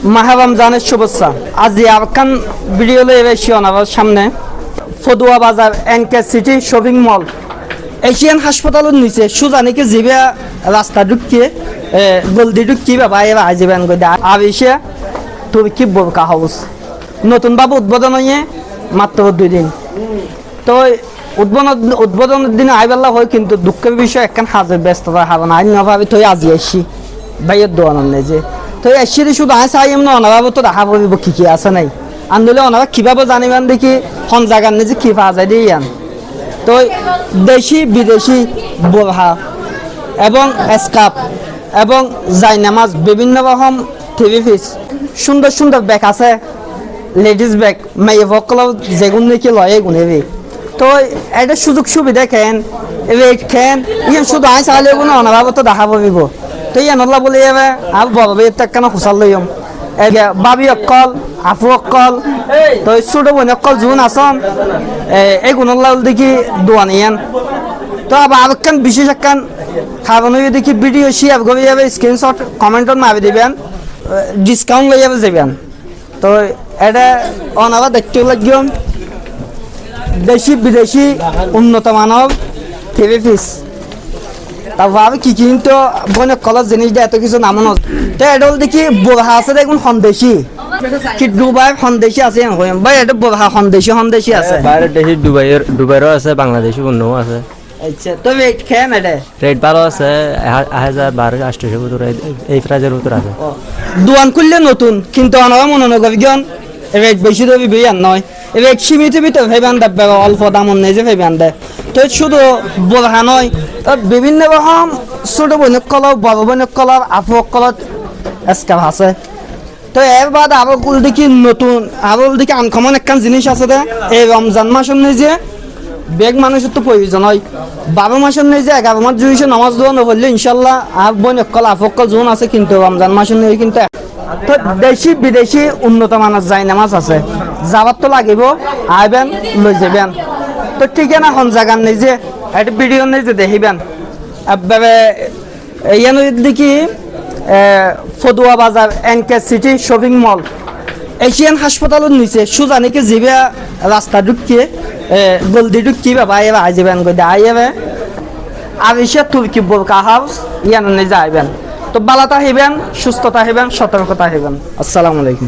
মাহে রমজানের শুভেচ্ছা। আজ আরকান ভিডিও লয়ে এসেছি আমার সামনে ফদুয়া বাজার NK city shopping mall Asian হাসপাতালের নিচে সুজানিকে জিবে রাস্তা ঢুকিয়ে গলদি ঢুকিয়ে বাবা এবার আজীবন করে আর এসে তুর্কি বোরকা হাউস নতুনভাবে উদ্বোধন হয়ে মাত্র 2 দিন। তো উদ্বোধনের দিনে আইবেলা হয়, কিন্তু দুঃখের বিষয় একখান হাজার ব্যস্ততা হবে না। আইন নভাবে তো আজি আসি ভাইয়ের দোয়ান নেই যে তো এসে শুধু আয় চাই এমন অনাভাবে তো দেখা পড়িব কি আছে নাই আনলে অনাভা কীভাবে জানিবেন দেখি হন জায়গার নেই যে কী পাওয়া যায় দিয়ে আন। তো দেশি বিদেশি বোরহা এবং স্কার্ফ এবং জায়নামাজ বিভিন্ন রকম থ্রি পিস সুন্দর সুন্দর ব্যাগ আছে, লেডিস ব্যাগ মেয়ে ভকল যেগুন দেখি লয় এগুনেবি। তো এটা সুযোগ সুবিধা খেন রেট খেন ইয়ান শুধু আয় চাইলে কোনো অনাভাবে তো দেখা পড়িব। তো ইয়ান বলে যাবে আর বড় বের কেন খুচাল লইম বাবি অকল আফু অকল তো ছোট বোন অকল জুন আসন এই গুণল্লা দেখি দোয়ান ইয়ান। তো আবার আরেকখান বিশেষ একখান খাওয়ানো দেখি ভিডিও শেয়ার করে যাবে, স্ক্রিনশট কমেন্টত মারি দিবেন, ডিসকাউন্ট লই যাবে যাবেন। তো এটা অনাবা দেখতে লাগিও দেশি বিদেশি উন্নত মানব থ্রি পিস। তারপর আমি কি কিন্তু বনে কলার জিনিস দিয়ে এত কিছু নামন তো এটা দেখি বোরহা আছে দেখুন সন্দেশি কি দুবাই সন্দেশি আছে ভাই, এটা বোরহা সন্দেশি আছে বাইরের দেশি দুবাইয়েরও আছে, বাংলাদেশি অন্যও আছে। আচ্ছা তো রেট খেয়ে এটা রেট ভালো আছে, 1000-1200 ভিতরে এই প্রাইজের ভিতরে আছে। দোয়ান করলে নতুন কিন্তু অনাবা মনে নগন রেট বেশি দেবি বেয়ান নয়, রেট সীমিত ভিতরে ভেবান দেবে অল্প দামন নেই যে ভেবান দেয়। তো শুধু বোরহা নয়, বিভিন্ন রকম ছোট বৈনক কলর বড় বৈনক কলর আফু কলর স্কার্ফ আছে। তো এর বাদ আরো দেখি নতুন আরো দেখি আনকমন একখান জিনিস আছে দে এই রমজান মাসের নেই যে বেগ মানুষের তো প্রয়োজন হয়, 12 মাসের নেই যে 11 মাস জুড়ে নামাজ দোয়া নবললে ইনশাল্লাহ আর বৈনক কল আফকল জোন আছে, কিন্তু রমজান মাসের নেই কিন্তু তো দেশি বিদেশি উন্নত মানের জায়নামাজ আছে, যাবার তো লাগিব আইবেন লই যাবেন। তো ঠিক না হন জায়গার নেই যে একটা ভিডিও নেই যে দেখিবেন এভাবে ইয়ান দেখি ফদুয়া বাজার NK city shopping mall Asian হাসপাতালের নিচে সুজানিকে জিবে রাস্তা ঢুকিয়ে গলদি ঢুকিয়ে বাবা এবার আজীবন করে আইবে আর এসে তুর্কি বোরকা হাউস ইয়ান নেই যাইবেন। তো বালাতা হইবেন, সুস্থতা হইবেন, সতর্কতা হইবেন। আসসালামু আলাইকুম।